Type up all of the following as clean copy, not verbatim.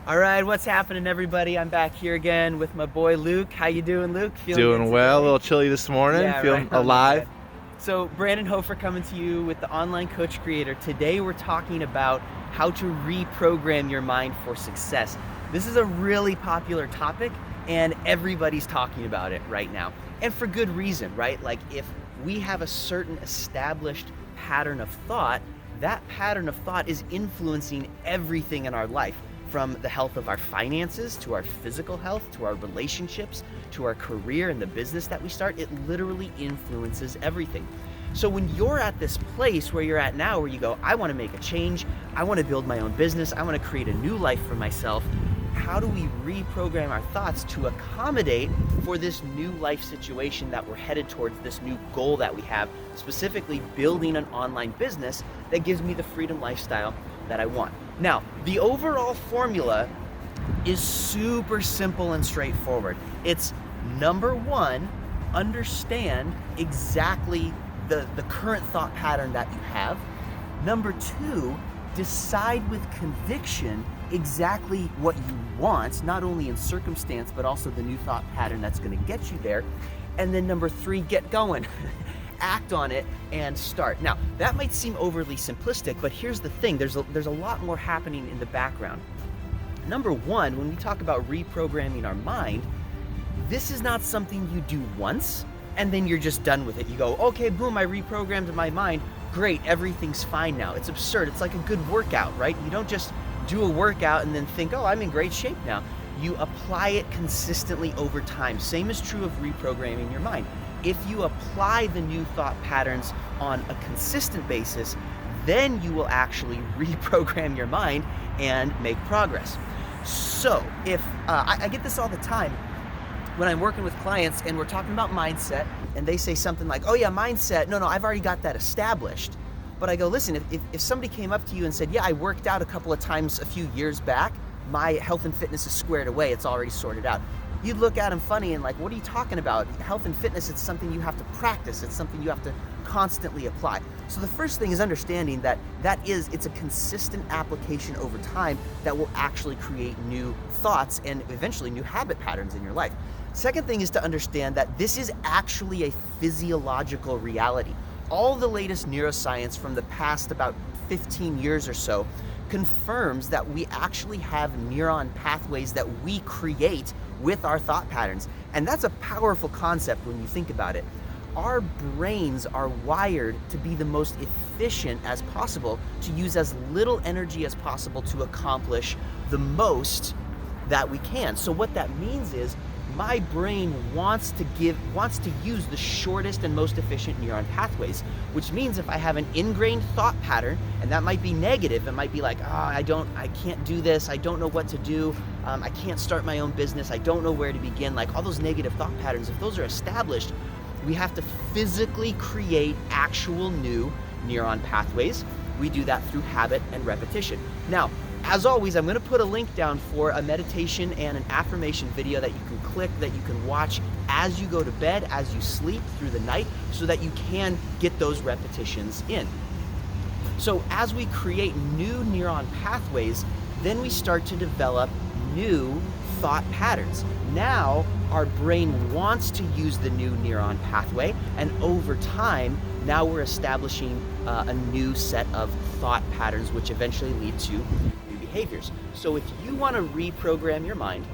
All right, what's happening, everybody? I'm back here again with my boy Luke. How you doing, Luke? Doing well. A little chilly this morning. Yeah, Feeling right on, alive. man. So Brandon Hofer coming to you with the Online Coach Creator. Today we're talking about how to reprogram your mind for success. This is a really popular topic and everybody's talking about it right now. And for good reason, right? Like if we have a certain established pattern of thought, that pattern of thought is influencing everything in our life, from the health of our finances, to our physical health, to our relationships, to our career and the business that we start. It literally influences everything. So when you're at this place where you're at now, where you go, I want to make a change, I want to build my own business, I want to create a new life for myself, how do we reprogram our thoughts to accommodate for this new life situation that we're headed towards, this new goal that we have, specifically building an online business that gives me the freedom lifestyle that I want? Now, the overall formula is super simple and straightforward. It's number one, understand exactly the current thought pattern that you have. Number two, decide with conviction exactly what you want, not only in circumstance, but also the new thought pattern that's going to get you there. And then number three, get going. Act on it and start. Now, that might seem overly simplistic, but here's the thing. There's a lot more happening in the background. Number one, when we talk about reprogramming our mind, this is not something you do once and then you're just done with it. You go, okay, boom, I reprogrammed my mind. Great, everything's fine now. It's absurd. It's like a good workout, right? You don't just do a workout and then think, oh, I'm in great shape now. You apply it consistently over time. Same is true of reprogramming your mind. If you apply the new thought patterns on a consistent basis, then you will actually reprogram your mind and make progress. So if I get this all the time when I'm working with clients and we're talking about mindset and they say something like, oh yeah, mindset, no, I've already got that established. But I go, listen, if somebody came up to you and said, yeah, I worked out a couple of times a few years back, my health and fitness is squared away, it's already sorted out. You'd look at them funny and like, what are you talking about? Health and fitness, it's something you have to practice. It's something you have to constantly apply. So the first thing is understanding that it's a consistent application over time that will actually create new thoughts and eventually new habit patterns in your life. Second thing is to understand that this is actually a physiological reality. All the latest neuroscience from the past about 15 years or so confirms that we actually have neuron pathways that we create with our thought patterns. And that's a powerful concept when you think about it. Our brains are wired to be the most efficient as possible, to use as little energy as possible to accomplish the most that we can. So what that means is my brain wants to use the shortest and most efficient neuron pathways, which means if I have an ingrained thought pattern, and that might be negative, it might be like, I can't do this, I don't know what to do, I can't start my own business, I don't know where to begin, like all those negative thought patterns, if those are established, we have to physically create actual new neuron pathways. We do that through habit and repetition. Now, as always, I'm going to put a link down for a meditation and an affirmation video that you can click, that you can watch as you go to bed, as you sleep through the night, so that you can get those repetitions in. So as we create new neuron pathways, then we start to develop new thought patterns. Now our brain wants to use the new neuron pathway, and over time, now we're establishing a new set of thought patterns, which eventually lead to new behaviors. So if you want to reprogram your mind,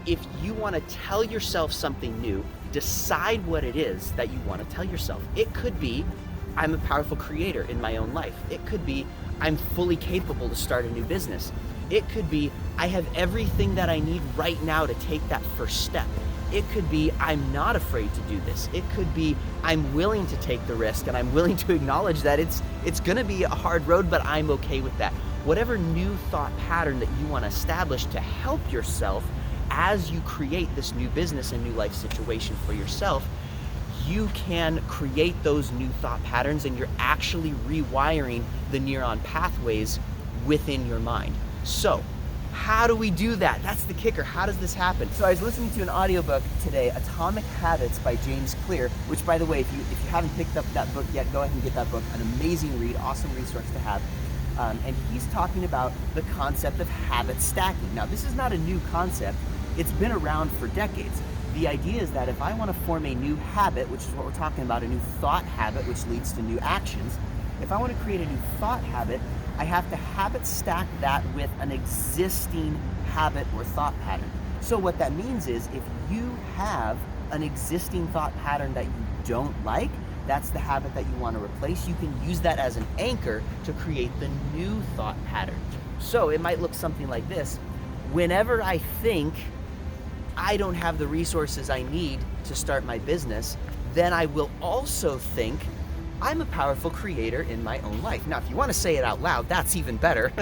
if you want to tell yourself something new, decide what it is that you want to tell yourself. It could be, I'm a powerful creator in my own life. It could be, I'm fully capable to start a new business. It could be, I have everything that I need right now to take that first step. It could be, I'm not afraid to do this. It could be, I'm willing to take the risk and I'm willing to acknowledge that it's gonna be a hard road, but I'm okay with that. Whatever new thought pattern that you want to establish to help yourself as you create this new business and new life situation for yourself, you can create those new thought patterns and you're actually rewiring the neuron pathways within your mind. So how do we do that? That's the kicker. How does this happen? So I was listening to an audiobook today, Atomic Habits by James Clear, which, by the way, if you haven't picked up that book yet, go ahead and get that book. An amazing read, awesome resource to have. and he's talking about the concept of habit stacking. Now, this is not a new concept. It's been around for decades. The idea is that if I want to form a new habit, which is what we're talking about, a new thought habit, which leads to new actions, if I want to create a new thought habit, I have to habit stack that with an existing habit or thought pattern. So what that means is if you have an existing thought pattern that you don't like, that's the habit that you want to replace, you can use that as an anchor to create the new thought pattern. So it might look something like this. Whenever I think I don't have the resources I need to start my business, then I will also think I'm a powerful creator in my own life. Now, if you want to say it out loud, that's even better.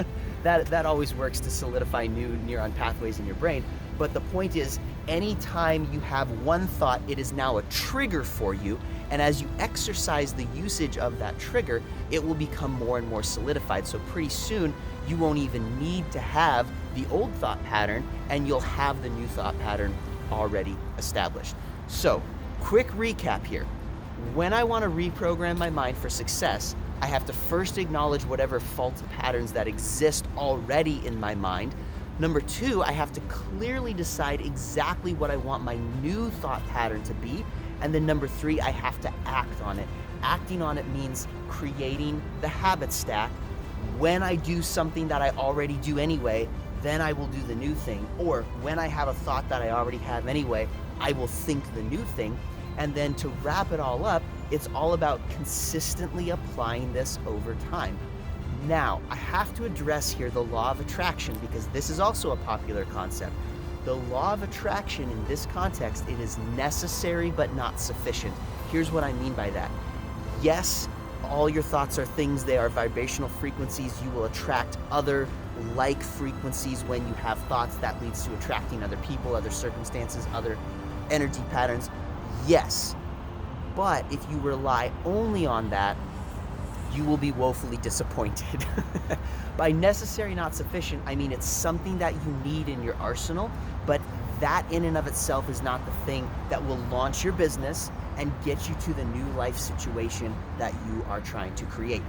That always works to solidify new neuron pathways in your brain. But the point is, anytime you have one thought, it is now a trigger for you. And as you exercise the usage of that trigger, it will become more and more solidified. So pretty soon, you won't even need to have the old thought pattern, and you'll have the new thought pattern already established. So, quick recap here. When I want to reprogram my mind for success, I have to first acknowledge whatever faulty patterns that exist already in my mind. Number two, I have to clearly decide exactly what I want my new thought pattern to be. And then number three, I have to act on it. Acting on it means creating the habit stack. When I do something that I already do anyway, then I will do the new thing. Or when I have a thought that I already have anyway, I will think the new thing. And then to wrap it all up, it's all about consistently applying this over time. Now, I have to address here the law of attraction, because this is also a popular concept. The law of attraction in this context, it is necessary but not sufficient. Here's what I mean by that. Yes, all your thoughts are things, they are vibrational frequencies. You will attract other like frequencies when you have thoughts. That leads to attracting other people, other circumstances, other energy patterns. Yes, but if you rely only on that, you will be woefully disappointed. By necessary, not sufficient, I mean it's something that you need in your arsenal, but that in and of itself is not the thing that will launch your business and get you to the new life situation that you are trying to create.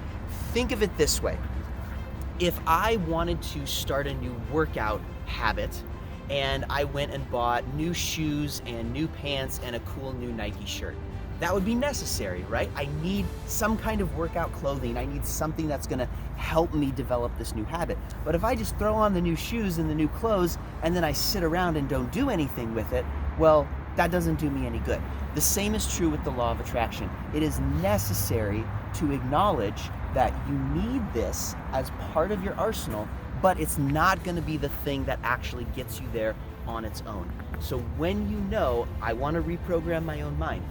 Think of it this way. If I wanted to start a new workout habit, and I went and bought new shoes and new pants and a cool new Nike shirt, that would be necessary, right? I need some kind of workout clothing. I need something that's gonna help me develop this new habit. But if I just throw on the new shoes and the new clothes and then I sit around and don't do anything with it, well, that doesn't do me any good. The same is true with the law of attraction. It is necessary to acknowledge that you need this as part of your arsenal, but it's not gonna be the thing that actually gets you there on its own. So when you know, I wanna reprogram my own mind,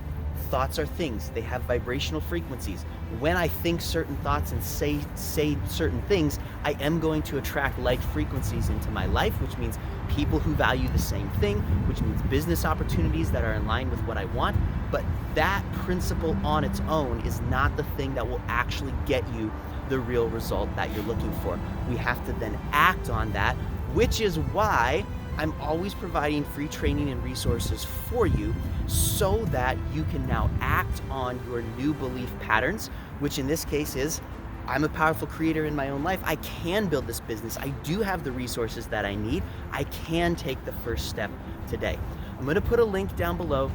thoughts are things, they have vibrational frequencies. When I think certain thoughts and say certain things, I am going to attract like frequencies into my life, which means people who value the same thing, which means business opportunities that are in line with what I want. But that principle on its own is not the thing that will actually get you the real result that you're looking for. We have to then act on that, which is why I'm always providing free training and resources for you so that you can now act on your new belief patterns, which in this case is, I'm a powerful creator in my own life. I can build this business. I do have the resources that I need. I can take the first step today. I'm gonna put a link down below.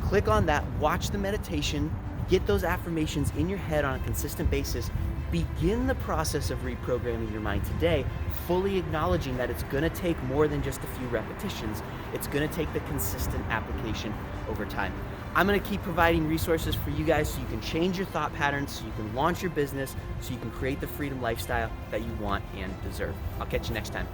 Click on that, watch the meditation, get those affirmations in your head on a consistent basis. Begin the process of reprogramming your mind today, fully acknowledging that it's gonna take more than just a few repetitions. It's gonna take the consistent application over time. I'm gonna keep providing resources for you guys so you can change your thought patterns, so you can launch your business, so you can create the freedom lifestyle that you want and deserve. I'll catch you next time.